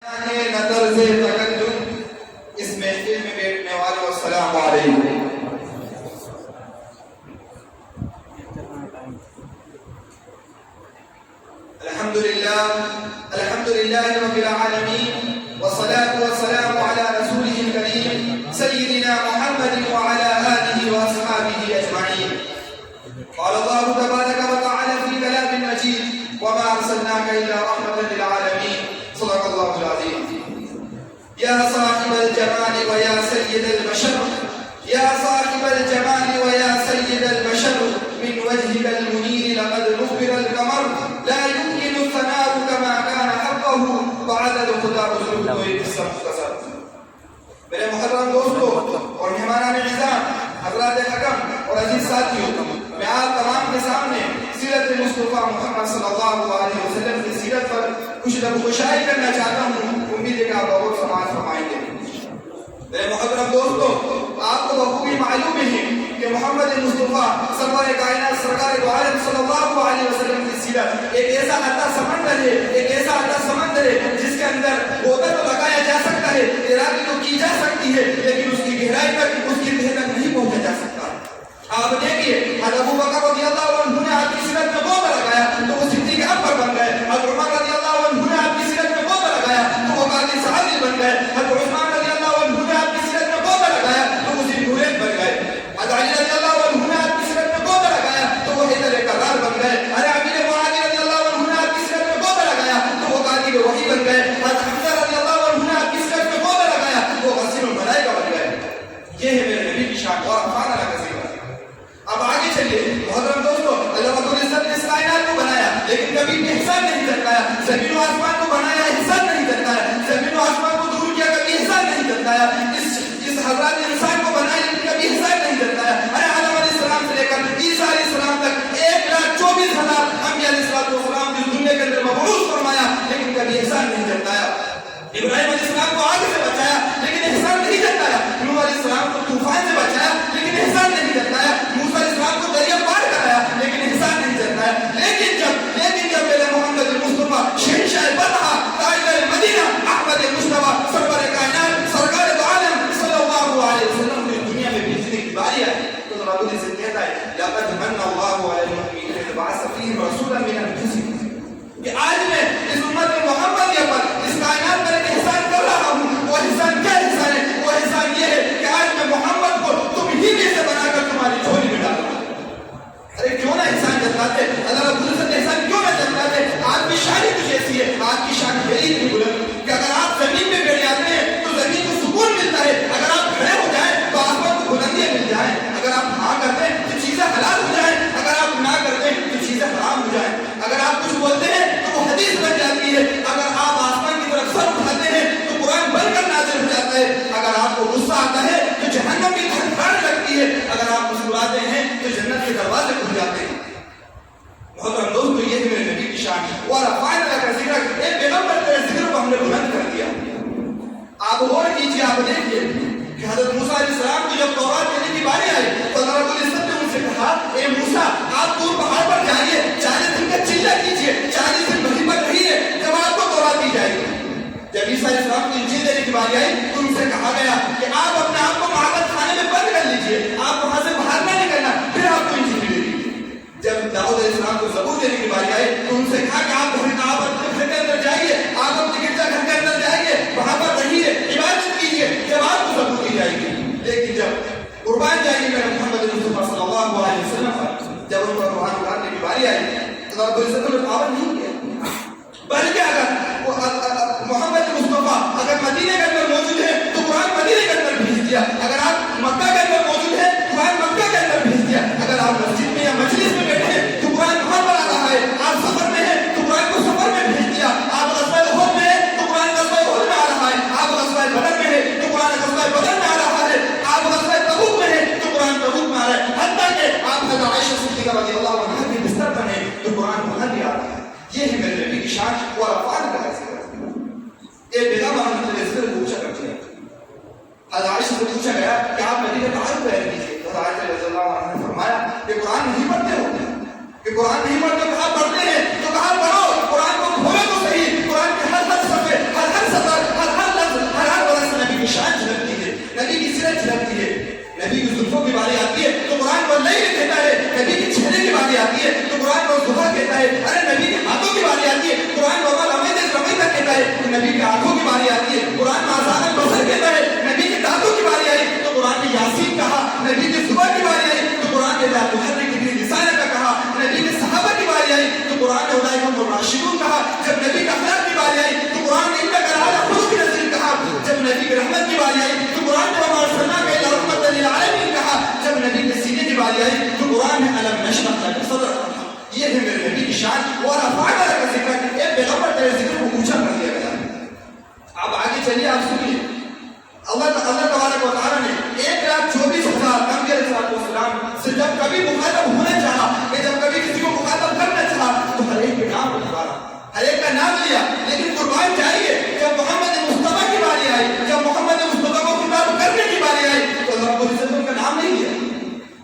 نظر سے تکلم اس محفل میں بیٹھنے والوں السلام علیکم. الحمد لله رب العالمين والصلاة والسلام على رسوله الكريم سيدنا محمد وعلى آله وأصحابه أجمعين. قال الله تبارك وتعالى في كلام المجيد وما أرسلناك إلا رحمة للعالمين. صدق الله العظيم. يا صاحب الجمال ويا سيد البشر يا صاحب الجمال ويا سيد البشر من وجهك المنير لقد نخبر القمر لا يمكن الثناء كما كان حقه وعدد خدا رسول القصة مختصر. میرے محترم دوستوں اور مہمانان اعزام، حضرات حکم اور عزیز ساتھیوں، میں آپ تمام کے سامنے سیرت مصطفیٰ محمد صلی اللہ علیہ وسلم کی سیرت پر کچھ گشائی کرنا چاہتا ہوں. امید ہے کہ آپ بہت سماعت فرمائیں گے. میرے محترم دوستوں، آپ کو بخوبی معلوم ہے کہ محمد مصطفیٰ سرور کائنات سرکار دو عالم صلی اللہ علیہ وسلم کی سیرت ایک ایسا عطا سمندر ہے، ایک ایسا عطا سمندر ہے جس کے اندر گوتا تو لگایا جا سکتا ہے، تیراکی تو کی جا سکتی ہے، لیکن اس کی گہرائی تک، اس کی تہ تک نہیں پہنچا جا سکتا. آپ دیکھیے حضرت ابو بکر رضی اللہ عنہ نے آپ کی سیرت میں گوتا لگایا تو وہ صدیق اکبر بن گئے. حضرت عمر رضی اللہ عنہ نے آپ کی سیرت میں گوتا لگایا تو وہ قاضی صحابی بن گئے. حضرت عثمان رضی اللہ عنہ نے آپ کی سیرت میں گوتا لگایا تو وہ ذوالنورین بن گئے. حضرت علی رضی اللہ عنہ نے آپ کی سیرت میں گوتا لگایا تو وہ حیدر کرار بن گئے. حضرت امیر معاویہ رضی اللہ عنہ نے آپ کی سیرت میں گوتا لگایا تو وہ قاضی وحی بن گئے. حضرت حمزہ رضی اللہ عنہ نے آپ کی سیرت میں گوتا لگایا تو وہ غسیل الملائکہ بن گئے. یہ ہے میرے نبی کی شان اور خانہ کثیر. اب آگے چلیے محترم دوستو، اللہ رب العزت نے اس کائنات کو بنایا لیکن کبھی بھی احسان نہیں جتایا. زمین و آسمان کو بنایا، احسان نہیں جتایا. زمین و آسمان کو دور کیا، کبھی احسان نہیں جتایا. اس حضرات انسان کو بنایا لیکن کبھی احسان نہیں جتایا. ارے آدم علیہ السلام سے لے کر عیسیٰ علیہ السلام تک 1,24,000 انبیاء علیہ السلام کی دنیا کے اندر مبعوث فرمایا لیکن کبھی احسان نہیں جتایا. ابراہیم علیہ السلام کو آگ سے بچایا لیکن احسان نہیں جتایا. نوح علیہ السلام کو طوفان سے بچایا لیکن احسان نہیں جتایا. موسیٰ علیہ السلام کو دریا پار کرایا لیکن احسان نہیں جتایا. لیکن جب میرے محمد مصطفیٰ شہنشاہ بطحہ تاجدار مدینہ احمد مصطفیٰ سرور کائنات سرکار دو عالم صلی اللہ علیہ وسلم کی دنیا میں بھیجنے کی باری آئی تو رب العزت کہتا ہے لقد من اللہ علی المؤمنین اذ بعث فیہم رسولا من انفسہم، کہ آج میں اس امت محمدیہ پر اس کائنات پر ایک احسان کر رہا ہوں. وہ احسان کیا احسان ہے؟ وہ احسان یہ ہے کہ آج میں محمد کو تم ہی میں سے بنا کر تمہاری جھولی میں ڈال رہا ہوں. ارے کیوں نہ احسان جتلاتے؟ اللہ رب العزت احسان کیوں نہ جتلاتے؟ آپ کی شان کچھ ایسی ہے، آپ کی شان میری نہیں بلند کہ اگر آپ زمین میں بیٹھ جاتے ہیں تو زمین کو سکون ملتا ہے، اگر آپ کھڑے ہو جائیں تو آسمان کو بلندیاں مل جائیں، اگر آپ ہاں کرتے ہیں تو چیزیں حلال ہو جائیں، اگر آپ نہ کرتے ہیں تو چیزیں حرام ہو جائیں، اگر آپ کچھ بولتے ہیں تو وہ حدیث بن جاتی ہے، اگر آپ آسمان کی طرف سر اٹھاتے ہیں تو قرآن بن کر نازل ہو جاتا ہے، اگر آپ کو غصہ آتا ہے تو جہنم کی دھڑکن لگتی ہے، اگر آپ مسکراتے ہیں تو جنت کے دروازے کھل جاتے ہیں. محترم دوستو، یہ ہے میرے نبی کی شان. وَرَفَعْنَا لَكَ ذِكْرَكَ، اے پیغمبر تیرے ذکر کو ہم نے بلند کر دیا. آپ غور کیجیے، آپ دیکھیے کہ حضرت موسیٰ علیہ السلام کو جب تورات دینے کی باری آئی تو اللہ رب العزت نے ان سے کہا اے موسیٰ آپ طور پہاڑ پر جائیے، 40 دن کا چلہ کیجیے، 40 دن وہیں پر رہیے جب آپ کو تورات دی جائے گی. جب عیسیٰ علیہ السلام کو انجیل دینے کی باری آئی تو ان سے کہا گیا کہ آپ اپنے آپ کو معبد خانے میں بند کر لیجیے، آپ وہاں سے باہر نہ نکلنا، پھر آپ کو انجیل دے دیجیے. جب داؤد علیہ السلام کو زبور دینے کی باری آئی تو ان سے کہا کہ آپ اپنے گھر کے اندر جائیے، آپ اپنے گرجا گھر کے اندر جائیے، وہاں پر رہیے، عبادت کیجیے، جب آپ کو زبور دی جائے گی. لیکن جب قربان جائے گی میرے محمد مصطفیٰ صلی اللہ علیہ وسلم پر، جب ان پر قرآن اتارنے کی باری آئی تو اللہ رب العزت نے پابند نہیں کیا، بلکہ اگر محمد مصطفیٰ اگر مدینے کے اندر موجود ہے تو قرآن مدینے کے اندر بھیج دیا، اگر آپ مکہ کے اندر موجود ہے قرآن مکہ کے اندر بھیج دیا، اگر آپ مسجد میں یا مجلس میں بیٹھے ہیں تو قرآن وہاں پر آ رہا ہے، آپ سفر میں ہیں تو قرآن کو سفر میں بھیج دیا، آپ غزوہ احد میں ہیں تو قرآن غزوہ احد میں آ رہا ہے، آپ غزوہ بدر میں ہیں تو قرآن غزوہ بدر میں آ رہا ہے، آپ غزوہ تبوک میں ہیں تو قرآن تبوک میں آ رہا ہے، حتیٰ کہ آپ حضرت عائشہ صدیقہ رضی اللہ عنہا کے بستر پر ہیں تو قرآن وہاں بھی آ رہا ہے. یہ ہے میرے نبی کی شان. وَرَفَعْنَا لَكَ ذِكْرَكَ، اے پیغمبر ہم نے ذکر پوچھا کرتے ہیں. حضرت عائشہ سے پوچھا گیا کہ آپ مدینے کا حال بیان کیجیے. حضرت عائشہ رضی اللہ عنہا نے فرمایا کہ قرآن نہیں پڑھتے ہو، کہ قرآن نہیں پڑھتے. کہا پڑھتے ہیں تو کہا پڑھو، قرآن کو کھولو تو صحیح، قرآن کے ہر صفحے ہر سطر شان اور افعال کا ذکر اے پیغمبر تیرے ذکر کو اونچا کر دیا گیا ہے. اب آگے چلیے آپ سنیے. اللہ تبارک و تعالیٰ نے 1,24,000 انبیاء علیہ السلام سے جب کبھی مخاطب ہونا چاہا کہ جب کبھی کسی کو مخاطب کرنا چاہا تو ہر ایک کے نام پکارا, ہر ایک کا نام لیا. لیکن قربان جائیے جب محمد مصطفیٰ کی باری آئی, جب محمد مصطفیٰ کو خطاب کرنے کی باری آئی تو رب العزت ان کا نام نہیں لیا,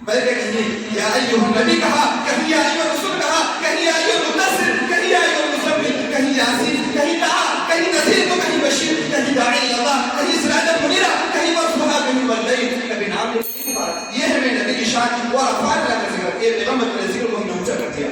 بلکہ کہیں یا ایھا النبی کہا, کہیں یا ایھا الرسول کہا, کہیں یا ایھا المدثر, کہیں یا ایھا المزمل, کہیں یاسین, کہیں دعا, کہیں نذیر تو کہیں بشیر, کہیں داعی اللہ, کہیں سراجا منیرا, کہیں وصفہ, کہیں واللیل, کبھی نام نہیں پڑا. یہ ہے میرے نبی کی شان اور افعال کا ذکر. یہ پیغمبر کے ذکر کو ہم نے اونچا کر دیا.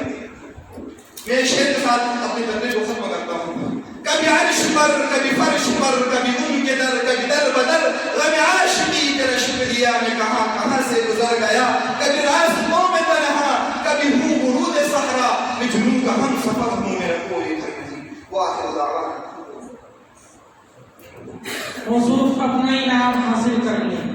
میں ایک شعر کے ساتھ اپنی تقریر کو ختم کرتا ہوں. کبھی عرش پر, کبھی فرش پر, کبھی ان کے در, کبھی در بدر, غم عاشقی تیرا شکریہ میں کہاں کہاں سے گزر گیا. کبھی راستوں میں تنہا, کبھی ہوں ورود صحرا, میں جنوں کا ہم سفر ہوں, میرا کوئی گھر نہیں. وآخر دعوانا حضور اپنا انعام حاصل کر لیں.